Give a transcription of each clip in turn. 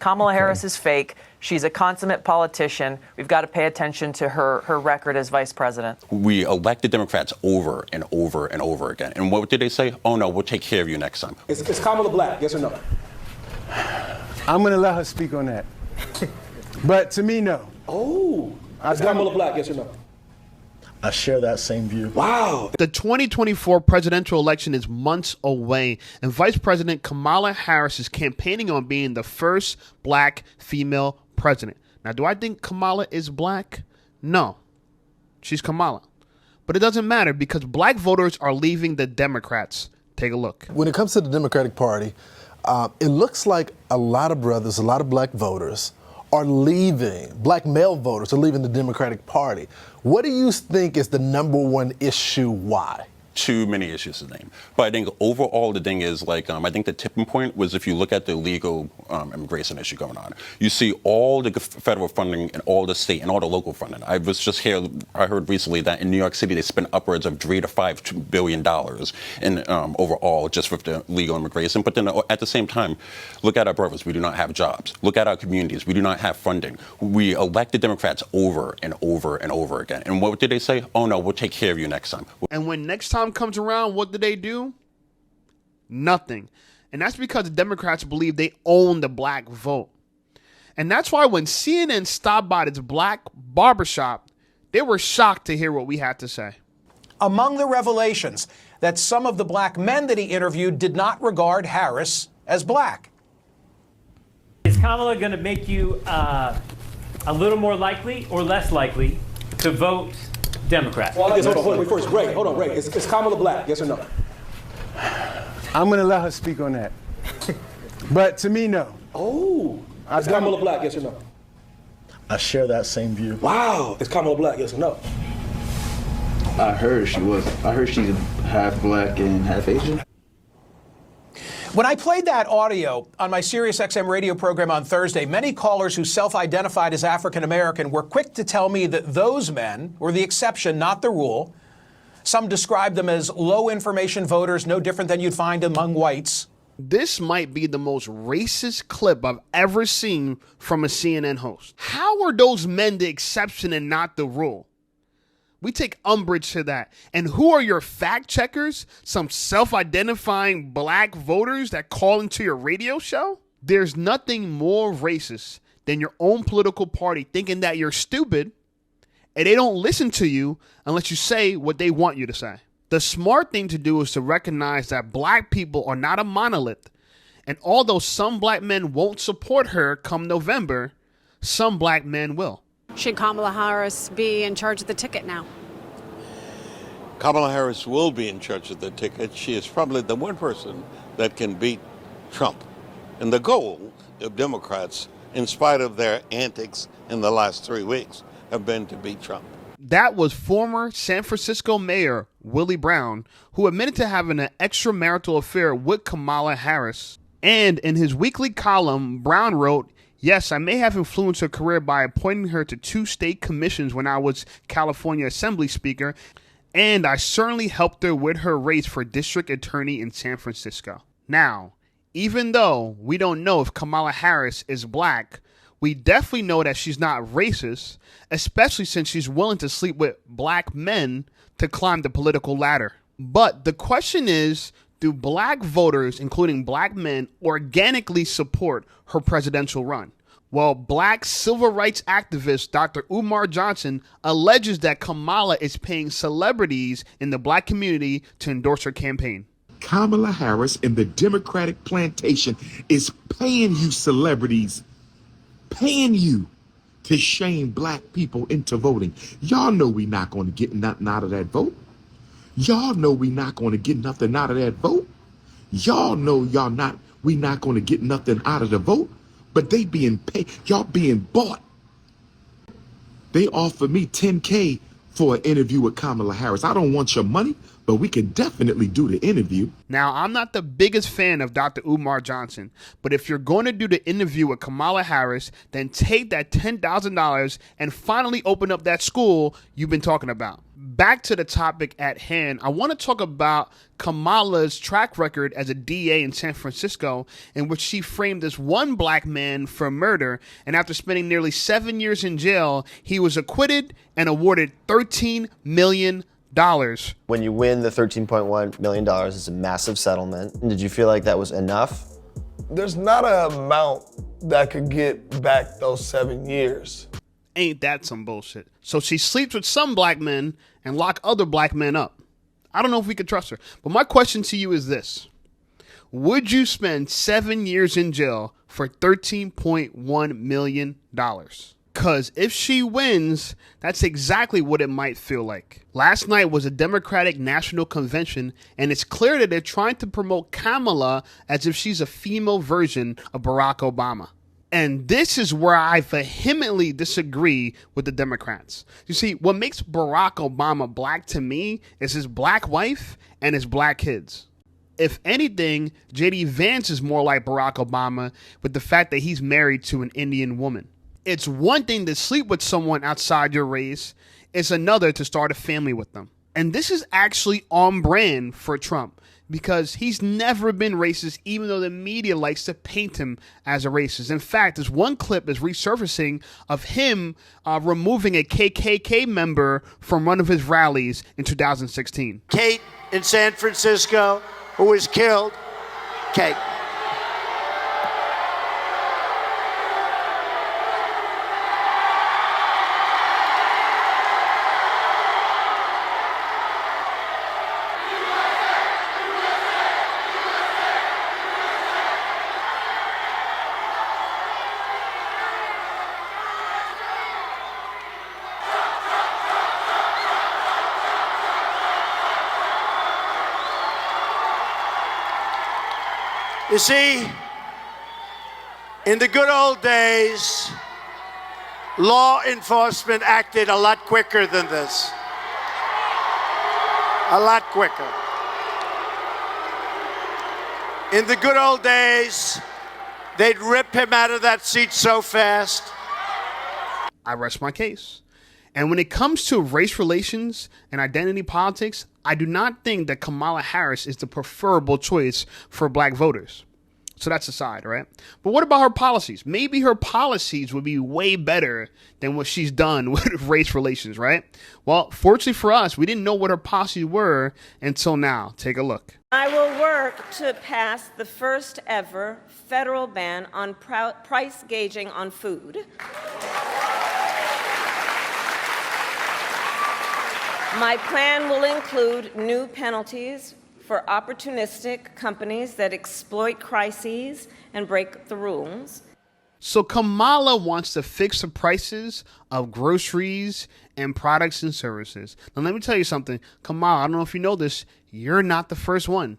Kamala Harris is fake. She's a consummate politician. We've got to pay attention to her record as vice president. We elected Democrats over and over and over again. And what did they say? Oh, no, we'll take care of you next time. Is Kamala black, yes or no? I'm going to let her speak on that. But to me, no. Oh. Is Kamala black, yes or no? I share that same view. Wow. The 2024 presidential election is months away, and Vice President Kamala Harris is campaigning on being the first black female president. Now, do I think Kamala is black? No. She's Kamala. But it doesn't matter because black voters are leaving the Democrats. Take a look. When it comes to the Democratic Party, it looks like a lot of brothers, a lot of black voters are leaving, black male voters are leaving the Democratic Party. What do you think is the number one issue why? Too many issues to name. But I think overall the thing is I think the tipping point was if you look at the legal immigration issue going on, you see all the federal funding and all the state and all the local funding. I heard recently that in New York City they spent upwards of $3 to $5 billion in overall just with the legal immigration. But then at the same time, look at our brothers. We do not have jobs. Look at our communities. We do not have funding. We elected Democrats over and over and over again. And what did they say? Oh, no, we'll take care of you next time. And when next time comes around, what do? Nothing. And that's because the Democrats believe they own the black vote. And that's why when CNN stopped by this black barbershop, they were shocked to hear what we had to say. Among the revelations, that some of the black men that he interviewed did not regard Harris as black. Is Kamala going to make you a little more likely or less likely to vote Democrat? Well, hold on, first, Ray, hold on, Ray. Is Kamala black, yes or no? I'm going to let her speak on that. But to me, no. Oh. Is Kamala black, yes or no? I share that same view. Wow. Is Kamala black, yes or no? I heard she was. I heard she's half black and half Asian. When I played that audio on my SiriusXM radio program on Thursday, many callers who self-identified as African American were quick to tell me that those men were the exception, not the rule. Some described them as low-information voters, no different than you'd find among whites. This might be the most racist clip I've ever seen from a CNN host. How are those men the exception and not the rule? We take umbrage to that. And who are your fact checkers? Some self-identifying black voters that call into your radio show? There's nothing more racist than your own political party thinking that you're stupid and they don't listen to you unless you say what they want you to say. The smart thing to do is to recognize that black people are not a monolith. And although some black men won't support her come November, some black men will. Should Kamala Harris be in charge of the ticket now? Kamala Harris will be in charge of the ticket. She is probably the one person that can beat Trump. And the goal of Democrats, in spite of their antics in the last 3 weeks, have been to beat Trump. That was former San Francisco Mayor Willie Brown, who admitted to having an extramarital affair with Kamala Harris. And in his weekly column, Brown wrote, "Yes, I may have influenced her career by appointing her to 2 state commissions when I was California Assembly Speaker, and I certainly helped her with her race for district attorney in San Francisco." Now, even though we don't know if Kamala Harris is black, we definitely know that she's not racist, especially since she's willing to sleep with black men to climb the political ladder. But the question is, do black voters, including black men, organically support her presidential run? Well, black civil rights activist Dr. Umar Johnson alleges that Kamala is paying celebrities in the black community to endorse her campaign. Kamala Harris and the Democratic plantation is paying you celebrities, paying you to shame black people into voting. Y'all know we not going to get nothing out of that vote. Y'all know we not going to get nothing out of that vote. Y'all know we not going to get nothing out of the vote. But they being paid, y'all being bought. They offered me $10K for an interview with Kamala Harris. I don't want your money, but but we can definitely do the interview. Now, I'm not the biggest fan of Dr. Umar Johnson, but if you're going to do the interview with Kamala Harris, then take that $10,000 and finally open up that school you've been talking about. Back to the topic at hand, I want to talk about Kamala's track record as a DA in San Francisco, in which she framed this one black man for murder, and after spending nearly 7 years in jail, he was acquitted and awarded $13 million. When you win the $13.1 million, it's a massive settlement. Did you feel like that was enough? There's not an amount that could get back those 7 years. Ain't that some bullshit? So she sleeps with some black men and lock other black men up. I don't know if we could trust her. But my question to you is this. Would you spend 7 years in jail for $13.1 million? Because if she wins, that's exactly what it might feel like. Last night was a Democratic National Convention, and it's clear that they're trying to promote Kamala as if she's a female version of Barack Obama. And this is where I vehemently disagree with the Democrats. You see, what makes Barack Obama black to me is his black wife and his black kids. If anything, J.D. Vance is more like Barack Obama with the fact that he's married to an Indian woman. It's one thing to sleep with someone outside your race. It's another to start a family with them. And this is actually on brand for Trump because he's never been racist, even though the media likes to paint him as a racist. In fact, this one clip is resurfacing of him removing a KKK member from one of his rallies in 2016. Kate in San Francisco, who was killed. Kate. You see, in the good old days, law enforcement acted a lot quicker than this. A lot quicker. In the good old days, they'd rip him out of that seat so fast. I rest my case. And when it comes to race relations and identity politics, I do not think that Kamala Harris is the preferable choice for black voters. So that's aside, right? But what about her policies? Maybe her policies would be way better than what she's done with race relations, right? Well, fortunately for us, we didn't know what her policies were until now. Take a look. I will work to pass the first ever federal ban on price gauging on food. My plan will include new penalties for opportunistic companies that exploit crises and break the rules. So Kamala wants to fix the prices of groceries and products and services. Now, let me tell you something. Kamala, I don't know if you know this, you're not the first one.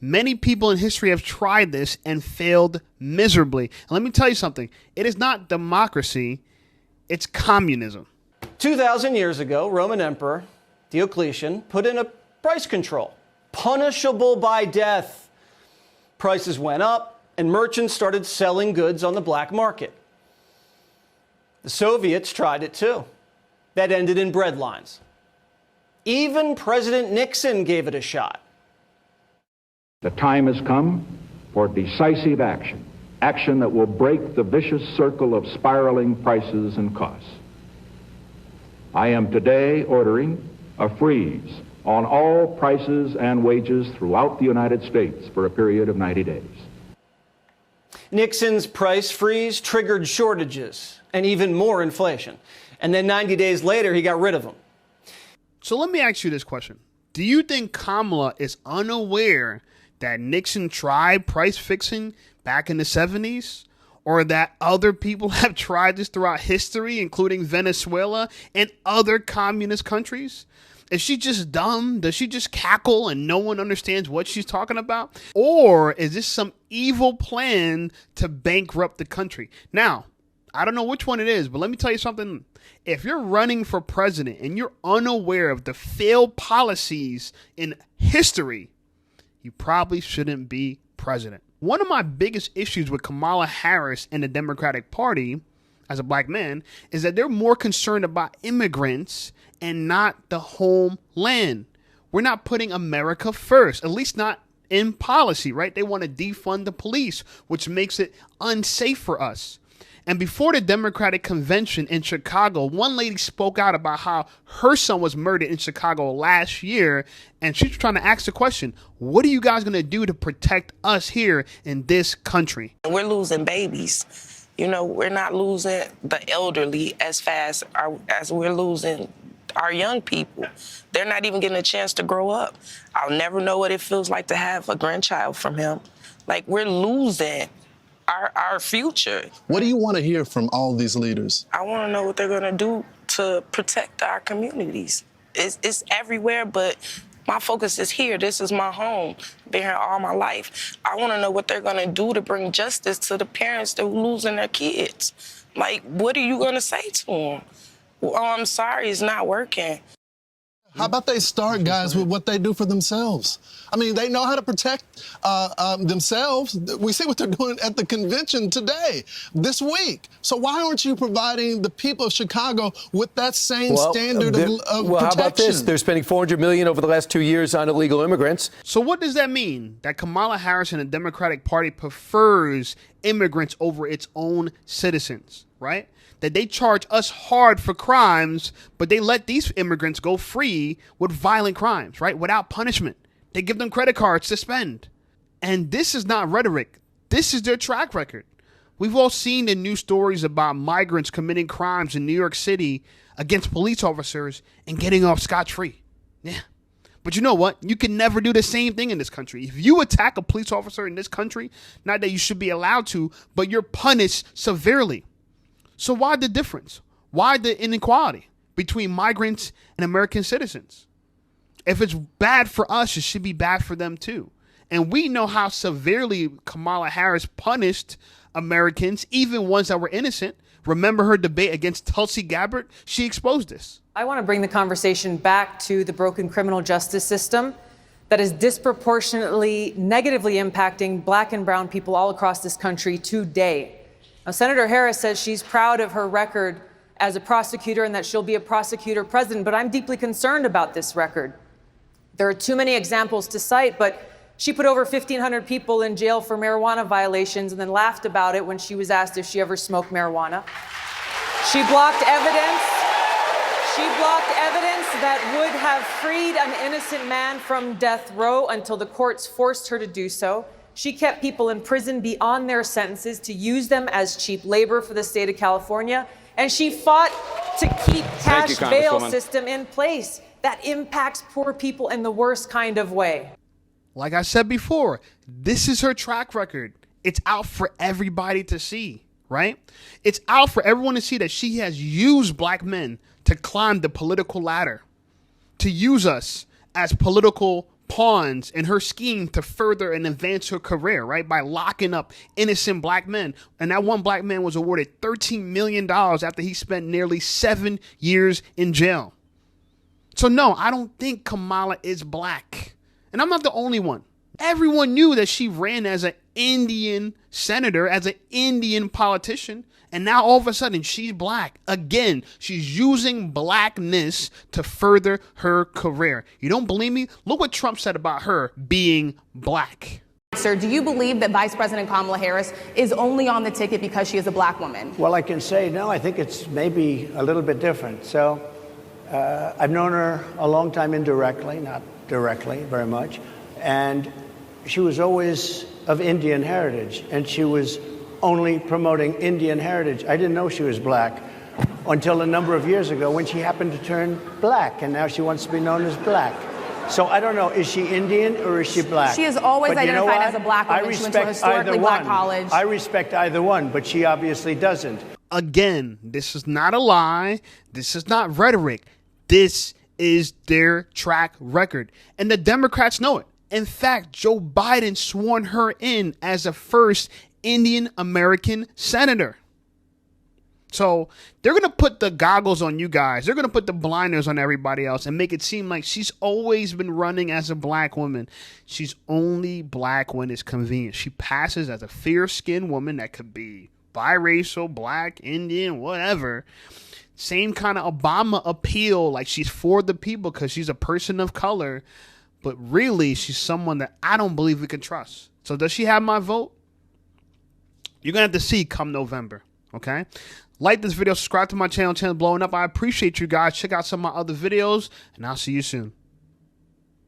Many people in history have tried this and failed miserably. And let me tell you something. It is not democracy. It's communism. 2,000 years ago, Roman Emperor Diocletian put in a price control, punishable by death. Prices went up, and merchants started selling goods on the black market. The Soviets tried it too. That ended in bread lines. Even President Nixon gave it a shot. The time has come for decisive action, action that will break the vicious circle of spiraling prices and costs. I am today ordering a freeze on all prices and wages throughout the United States for a period of 90 days. Nixon's price freeze triggered shortages and even more inflation. And then 90 days later, he got rid of them. So let me ask you this question. Do you think Kamala is unaware that Nixon tried price fixing back in the 70s? Or that other people have tried this throughout history, including Venezuela and other communist countries? Is she just dumb? Does she just cackle and no one understands what she's talking about? Or is this some evil plan to bankrupt the country? Now, I don't know which one it is, but let me tell you something. If you're running for president and you're unaware of the failed policies in history, you probably shouldn't be president. One of my biggest issues with Kamala Harris and the Democratic Party as a black man is that they're more concerned about immigrants and not the homeland. We're not putting America first, at least not in policy, right? They want to defund the police, which makes it unsafe for us. And before the Democratic convention in Chicago, one lady spoke out about how her son was murdered in Chicago last year. And she's trying to ask the question, what are you guys going to do to protect us here in this country? We're losing babies. You know, we're not losing the elderly as fast as we're losing our young people. They're not even getting a chance to grow up. I'll never know what it feels like to have a grandchild from him. Like, we're losing our future. What do you want to hear from all these leaders? I want to know what they're going to do to protect our communities. It's everywhere, but my focus is here. This is my home. Been here all my life. I want to know what they're going to do to bring justice to the parents that are losing their kids. Like, what are you going to say to them? Well, oh, I'm sorry, it's not working. How about they start, guys, with what they do for themselves? I mean, they know how to protect themselves. We see what they're doing at the convention today, this week. So why aren't you providing the people of Chicago with that same standard of protection? How about this? They're spending $400 million over the last 2 years on illegal immigrants. So what does that mean? That Kamala Harris and the Democratic Party prefers immigrants over its own citizens, right? That they charge us hard for crimes, but they let these immigrants go free with violent crimes, right? Without punishment. They give them credit cards to spend. And this is not rhetoric. This is their track record. We've all seen the news stories about migrants committing crimes in New York City against police officers and getting off scot-free. Yeah. But you know what? You can never do the same thing in this country. If you attack a police officer in this country, not that you should be allowed to, but you're punished severely. So why the difference? Why the inequality between migrants and American citizens? If it's bad for us, it should be bad for them too. And we know how severely Kamala Harris punished Americans, even ones that were innocent. Remember her debate against Tulsi Gabbard? She exposed this. I want to bring the conversation back to the broken criminal justice system that is disproportionately negatively impacting black and brown people all across this country today. Now, Senator Harris says she's proud of her record as a prosecutor and that she'll be a prosecutor president, but I'm deeply concerned about this record. There are too many examples to cite, but she put over 1,500 people in jail for marijuana violations and then laughed about it when she was asked if she ever smoked marijuana. She blocked evidence. She blocked evidence that would have freed an innocent man from death row until the courts forced her to do so. She kept people in prison beyond their sentences to use them as cheap labor for the state of California. And she fought to keep cash bail system in place that impacts poor people in the worst kind of way. Like I said before, this is her track record. It's out for everybody to see, right? It's out for everyone to see that she has used black men to climb the political ladder, to use us as political pawns in her scheme to further and advance her career, right? By locking up innocent black men. And that one black man was awarded $13 million after he spent nearly 7 years in jail. So no, I don't think Kamala is black. And I'm not the only one. Everyone knew that she ran as an Indian senator, as an Indian politician. And now all of a sudden she's black. Again, she's using blackness to further her career. You don't believe me? Look what Trump said about her being black. Sir, do you believe that Vice President Kamala Harris is only on the ticket because she is a black woman? Well, I can say no. I think it's maybe a little bit different. So I've known her a long time indirectly, not directly very much. And she was always of Indian heritage, and she was only promoting Indian heritage. I didn't know she was black until a number of years ago when she happened to turn black, and now she wants to be known as black. So I don't know, is she Indian or is she black? She has always identified as a black woman. She went to a historically black college. I respect either one, but she obviously doesn't. Again, this is not a lie. This is not rhetoric. This is their track record. And the Democrats know it. In fact, Joe Biden sworn her in as the first Indian American senator. So they're going to put the goggles on you guys. They're going to put the blinders on everybody else and make it seem like she's always been running as a black woman. She's only black when it's convenient. She passes as a fair-skinned woman that could be biracial, black, Indian, whatever. Same kind of Obama appeal, like she's for the people because she's a person of color. But really, she's someone that I don't believe we can trust. So does she have my vote? You're going to have to see come November, okay? Like this video, subscribe to my channel. Channel blowing up. I appreciate you guys. Check out some of my other videos, and I'll see you soon.